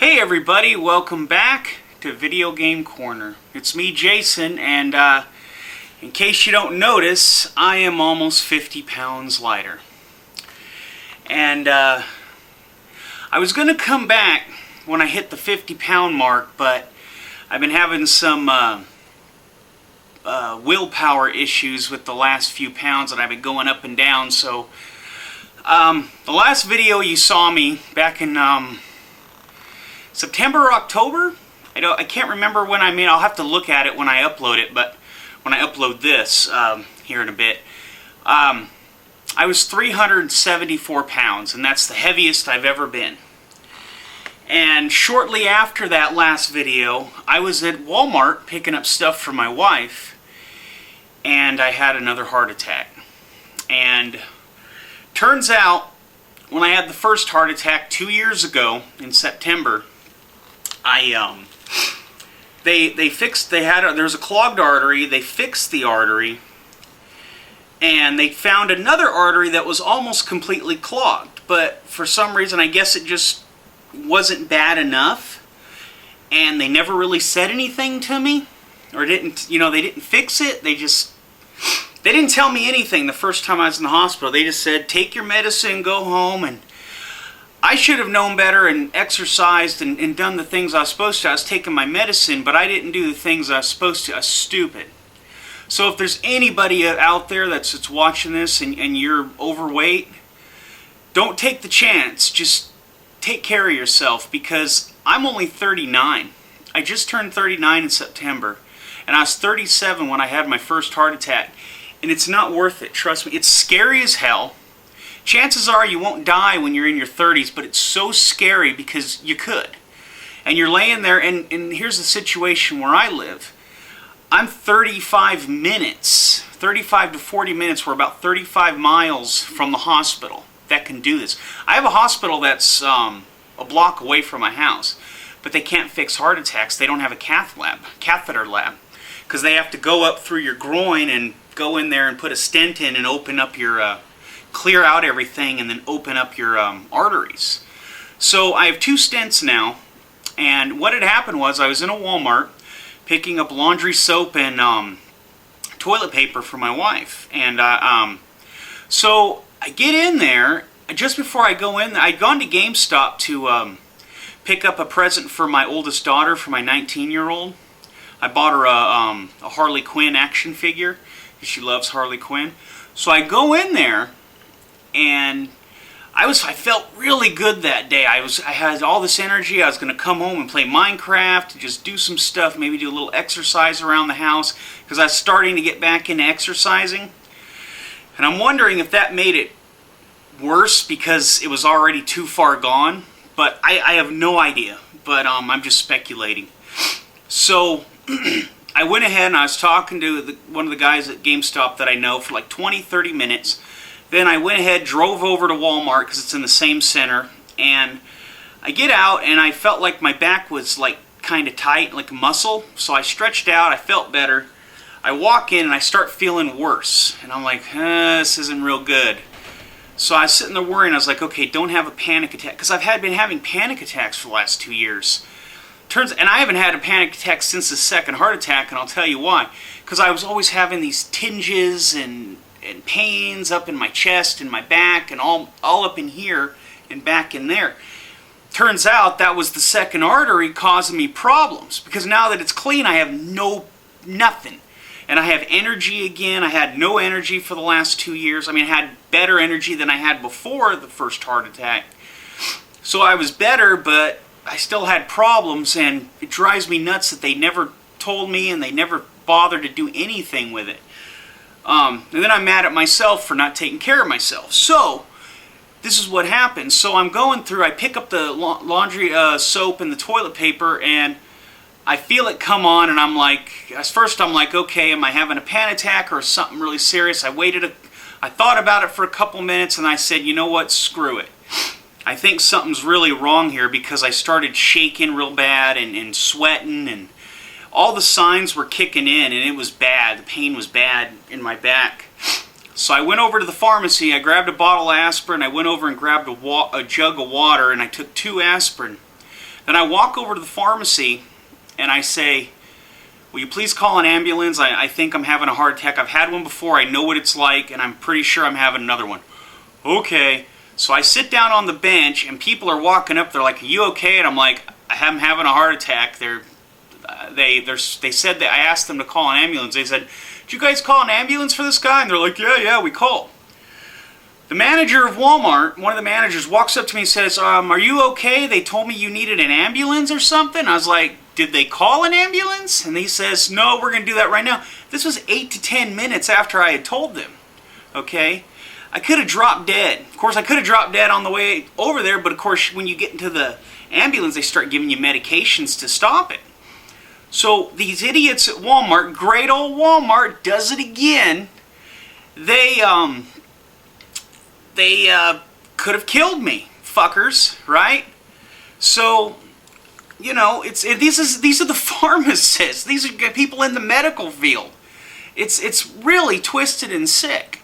Hey everybody, welcome back to Video Game Corner. It's me, Jason, and in case you don't notice, I am almost 50 pounds lighter. And I was going to come back when I hit the 50-pound mark, but I've been having some willpower issues with the last few pounds, and I've been going up and down. So the last video you saw me back in September or October? I can't remember when I made. I'll have to look at it when I upload it, but when I upload this here in a bit, I was 374 pounds, and that's the heaviest I've ever been. And shortly after that last video, I was at Walmart picking up stuff for my wife, and I had another heart attack. And turns out, when I had the first heart attack 2 years ago in September, there was a clogged artery. They fixed the artery, and they found another artery that was almost completely clogged. But for some reason, I guess it just wasn't bad enough, and they never really said anything to me, or they didn't fix it. They didn't tell me anything the first time I was in the hospital. They just said, take your medicine, go home. And I should have known better and exercised and done the things I was supposed to. I was taking my medicine, but I didn't do the things I was supposed to. I was stupid. So if there's anybody out there that's watching this and you're overweight, don't take the chance. Just take care of yourself, because I'm only 39. I just turned 39 in September, and I was 37 when I had my first heart attack. And it's not worth it, trust me. It's scary as hell. Chances are you won't die when you're in your 30s, but it's so scary because you could. And you're laying there, and here's the situation where I live. I'm 35 to 40 minutes. We're about 35 miles from the hospital that can do this. I have a hospital that's a block away from my house, but they can't fix heart attacks. They don't have a catheter lab, because they have to go up through your groin and go in there and put a stent in and open up your, clear out everything and then open up your arteries. So I have 2 stents now, and what had happened was I was in a Walmart picking up laundry soap and toilet paper for my wife. And so I get in there. Just before I go in, I'd gone to GameStop to pick up a present for my oldest daughter, for my 19-year-old. I bought her a Harley Quinn action figure, because she loves Harley Quinn. So I go in there, and I felt really good that day. I had all this energy. I was going to come home and play Minecraft, just do some stuff, maybe do a little exercise around the house, because I was starting to get back into exercising. And I'm wondering if that made it worse because it was already too far gone. But I have no idea. But I'm just speculating. So I went ahead and I was talking to one of the guys at GameStop that I know for like 20-30 minutes. Then I went ahead, drove over to Walmart because it's in the same center, and I get out and I felt like my back was like kind of tight, like a muscle. So I stretched out, I felt better. I walk in and I start feeling worse, and I'm like, this isn't real good. So I was sitting there worrying. I was like, okay, don't have a panic attack, because I've been having panic attacks for the last 2 years. And I haven't had a panic attack since the second heart attack, and I'll tell you why. Because I was always having these tinges and pains up in my chest and my back and all up in here and back in there. Turns out that was the second artery causing me problems, because now that it's clean, I have nothing. And I have energy again. I had no energy for the last 2 years. I mean, I had better energy than I had before the first heart attack. So I was better, but I still had problems, and it drives me nuts that they never told me and they never bothered to do anything with it. And then I'm mad at myself for not taking care of myself. So this is what happened. So I'm going through, I pick up the laundry soap and the toilet paper, and I feel it come on, and I'm like, at first I'm like, okay, am I having a panic attack or something really serious? I thought about it for a couple minutes, and I said, you know what, screw it. I think something's really wrong here, because I started shaking real bad and sweating, and all the signs were kicking in, and it was bad. The pain was bad in my back. So I went over to the pharmacy, I grabbed a bottle of aspirin, I went over and grabbed a jug of water, and I took 2 aspirin. Then I walk over to the pharmacy and I say, will you please call an ambulance? I think I'm having a heart attack. I've had one before. I know what it's like, and I'm pretty sure I'm having another one. Okay. So I sit down on the bench, and people are walking up. They're like, are you okay? And I'm like, I'm having a heart attack. They said that I asked them to call an ambulance. They said, did you guys call an ambulance for this guy? And they're like, yeah, we called. The manager of Walmart, one of the managers, walks up to me and says, are you okay? They told me you needed an ambulance or something. I was like, did they call an ambulance? And he says, no, we're going to do that right now. This was 8 to 10 minutes after I had told them. Okay? I could have dropped dead. Of course, I could have dropped dead on the way over there, but of course, when you get into the ambulance, they start giving you medications to stop it. So these idiots at Walmart, great old Walmart, does it again. They could have killed me, fuckers, right? So, you know, these are the pharmacists. These are people in the medical field. It's really twisted and sick.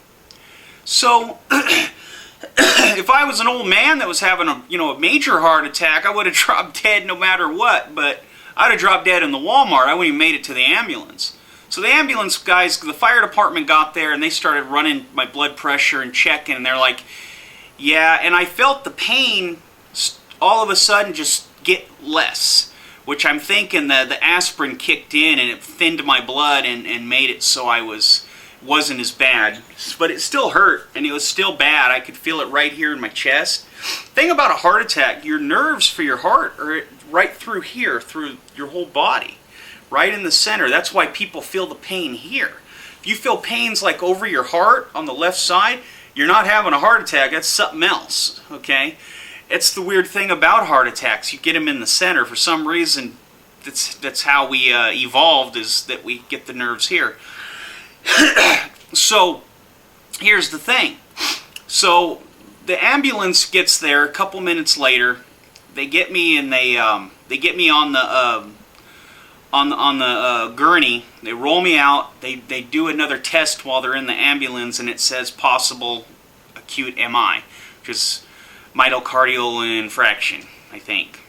So, if I was an old man that was having a major heart attack, I would have dropped dead no matter what. But I'd have dropped dead in the Walmart. I wouldn't even made it to the ambulance. So the ambulance guys, the fire department got there and they started running my blood pressure and checking. And they're like, yeah. And I felt the pain all of a sudden just get less, which I'm thinking the aspirin kicked in and it thinned my blood and made it so I wasn't as bad. But it still hurt and it was still bad. I could feel it right here in my chest. Thing about a heart attack, your nerves for your heart are right through here, through your whole body, right in the center. That's why people feel the pain here. If you feel pains like over your heart on the left side, you're not having a heart attack. That's something else, okay? It's the weird thing about heart attacks. You get them in the center. For some reason, that's how we evolved, is that we get the nerves here. So, here's the thing. So, the ambulance gets there a couple minutes later. They get me and they get me on the gurney. They roll me out. They do another test while they're in the ambulance, and it says possible acute MI, which is myocardial infarction, I think.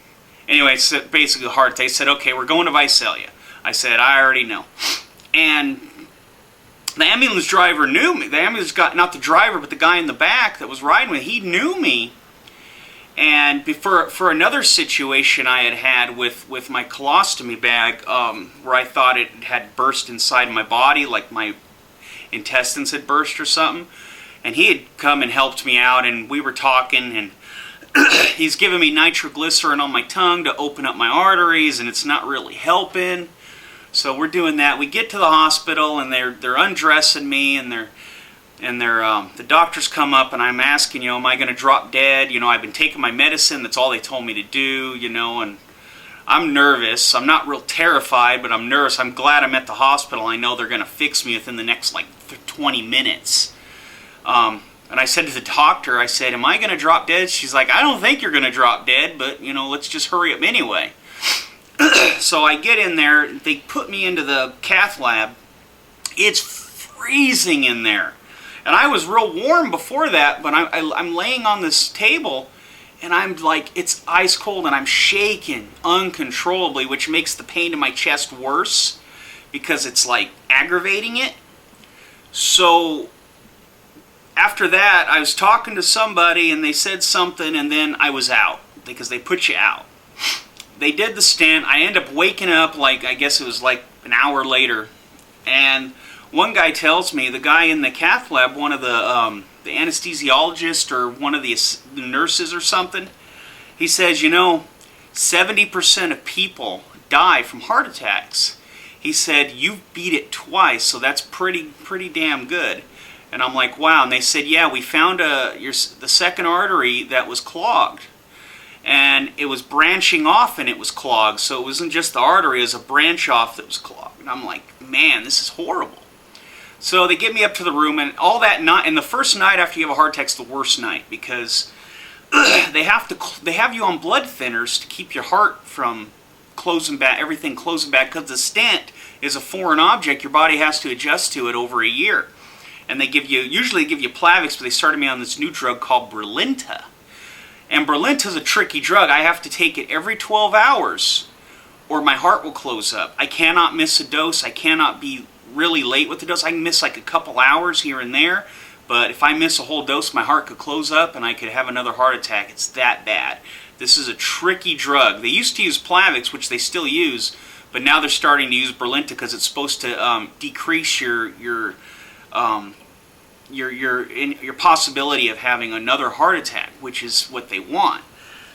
Anyway, it's basically a heart attack. They said, okay, we're going to Visalia. I said, I already know. And the ambulance driver knew me. The ambulance guy, not the driver, but the guy in the back that was riding with, he knew me. And for another situation I had with my colostomy bag, where I thought it had burst inside my body, like my intestines had burst or something. And he had come and helped me out, and we were talking, and he's giving me nitroglycerin on my tongue to open up my arteries, and it's not really helping. So we're doing that. We get to the hospital, and they're undressing me, and the doctors come up, and I'm asking, am I going to drop dead? I've been taking my medicine. That's all they told me to do, and I'm nervous. I'm not real terrified, but I'm nervous. I'm glad I'm at the hospital. I know they're going to fix me within the next, 20 minutes. And I said to the doctor, I said, am I going to drop dead? She's like, I don't think you're going to drop dead, but, let's just hurry up anyway. So I get in there. They put me into the cath lab. It's freezing in there. And I was real warm before that, but I'm laying on this table, and I'm like, it's ice cold, and I'm shaking uncontrollably, which makes the pain in my chest worse because it's aggravating it. So after that, I was talking to somebody, and they said something, and then I was out because they put you out. They did the stent. I end up waking up I guess it was an hour later, and one guy tells me, the guy in the cath lab, one of the anesthesiologist or one of the nurses or something, he says, 70% of people die from heart attacks. He said, you've beat it twice, so that's pretty damn good. And I'm like, wow. And they said, yeah, we found the second artery that was clogged. And it was branching off and it was clogged. So it wasn't just the artery, it was a branch off that was clogged. And I'm like, man, this is horrible. So they get me up to the room, and all that night, and the first night after you have a heart attack's the worst night, because they have you on blood thinners to keep your heart from closing back, everything closing back, because the stent is a foreign object. Your body has to adjust to it over a year. And they usually give you Plavix, but they started me on this new drug called Brilinta. And Brilinta's a tricky drug. I have to take it every 12 hours or my heart will close up. I cannot miss a dose. I cannot be really late with the dose. I can miss like a couple hours here and there, but if I miss a whole dose, my heart could close up and I could have another heart attack. It's that bad. This is a tricky drug. They used to use Plavix, which they still use, but now they're starting to use Brilinta because it's supposed to decrease your possibility of having another heart attack, which is what they want.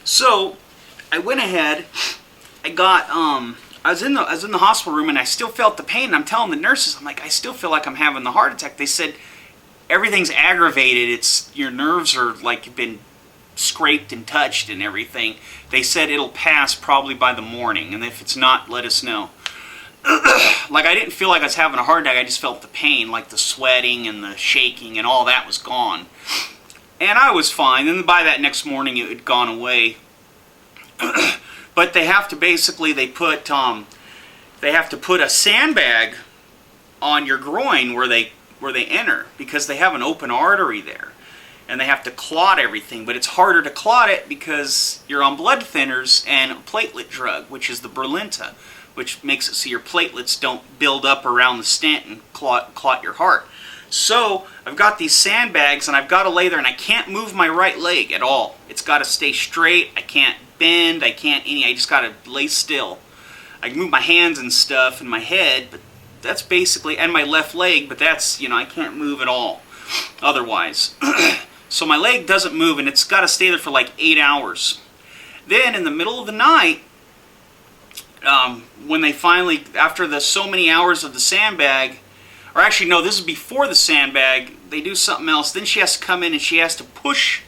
So I went ahead. I was in the hospital room and I still felt the pain. And I'm telling the nurses, I'm like, I still feel like I'm having the heart attack. They said everything's aggravated. It's your nerves are like been scraped and touched and everything. They said it'll pass probably by the morning, and if it's not, let us know. Like, I didn't feel like I was having a heart attack. I just felt the pain, like the sweating and the shaking and all that was gone. And I was fine. And by that next morning, it had gone away. But they have to basically, they have to put a sandbag on your groin where they enter, because they have an open artery there. And they have to clot everything, but it's harder to clot it because you're on blood thinners and a platelet drug, which is the Brilinta, which makes it so your platelets don't build up around the stent and clot your heart. So I've got these sandbags and I've got to lay there and I can't move my right leg at all. It's got to stay straight. I can't bend. I just got to lay still. I can move my hands and stuff and my head, but that's basically, and my left leg, but that's, I can't move at all otherwise. So my leg doesn't move and it's got to stay there for like 8 hours. Then in the middle of the night, when they finally, after so many hours of the sandbag, or actually no, this is before the sandbag, they do something else. Then she has to come in and she has to push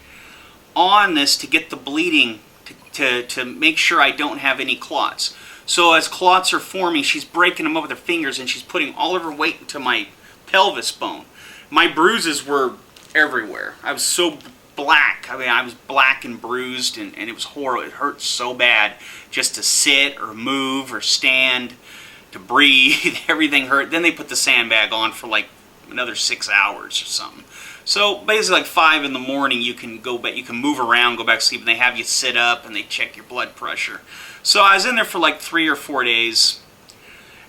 on this to get the bleeding, to make sure I don't have any clots. So as clots are forming, she's breaking them up with her fingers and she's putting all of her weight into my pelvis bone. My bruises were everywhere. I was so black. I mean, I was black and bruised, and it was horrible. It hurt so bad just to sit or move or stand, to breathe. Everything hurt. Then they put the sandbag on for like another 6 hours or something. So basically, like 5 in the morning, you can go back. You can move around, go back to sleep, and they have you sit up and they check your blood pressure. So I was in there for like 3 or 4 days,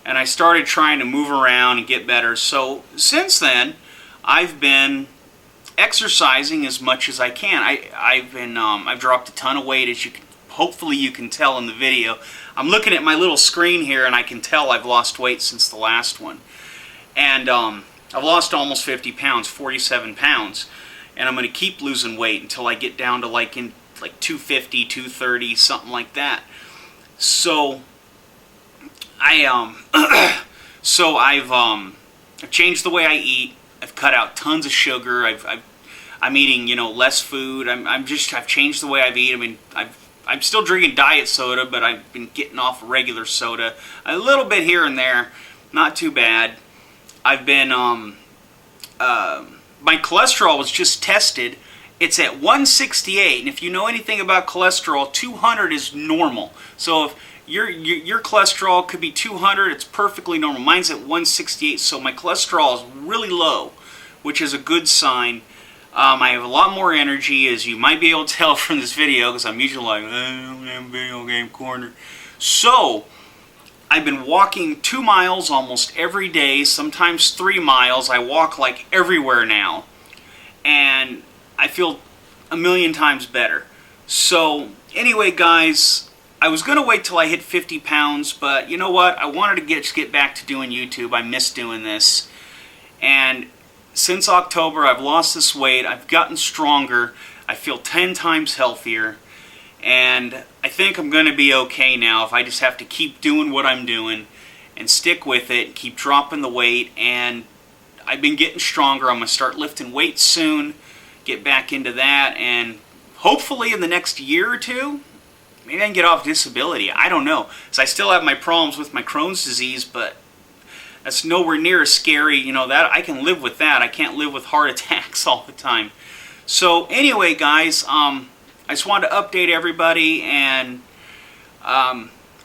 and I started trying to move around and get better. So since then, I've been exercising as much as I can. I've dropped a ton of weight, as hopefully you can tell in the video. I'm looking at my little screen here and I can tell I've lost weight since the last one. And I've lost almost 50 pounds, 47 pounds. And I'm going to keep losing weight until I get down to like 250, 230, something like that. So I've changed the way I eat. I've cut out tons of sugar. I'm eating, less food. I've changed the way I eat. I mean, I'm still drinking diet soda, but I've been getting off regular soda a little bit here and there, not too bad. I've been my cholesterol was just tested. It's at 168, and if you know anything about cholesterol, 200 is normal. So if your cholesterol could be 200, it's perfectly normal. Mine's at 168, so my cholesterol is really low, which is a good sign. I have a lot more energy, as you might be able to tell from this video, because I'm usually like, video game corner. So I've been walking 2 miles almost every day, sometimes 3 miles. I walk like everywhere now, and I feel a million times better. So anyway, guys, I was going to wait till I hit 50 pounds, but you know what? I wanted to just get back to doing YouTube. I miss doing this. And since October, I've lost this weight. I've gotten stronger. I feel 10 times healthier. And I think I'm going to be okay now if I just have to keep doing what I'm doing and stick with it, keep dropping the weight. And I've been getting stronger. I'm going to start lifting weights soon, get back into that, and hopefully in the next year or two, maybe I can get off disability. I don't know. Because I still have my problems with my Crohn's disease, but that's nowhere near as scary. That I can live with that. I can't live with heart attacks all the time. So anyway, guys, I just wanted to update everybody. And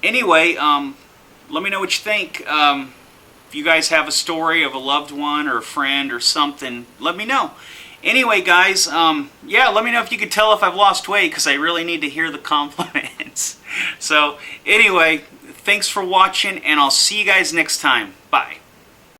anyway, let me know what you think. If you guys have a story of a loved one or a friend or something, let me know. Anyway, guys, yeah, let me know if you could tell if I've lost weight, because I really need to hear the compliments. So, anyway, thanks for watching, and I'll see you guys next time. Bye.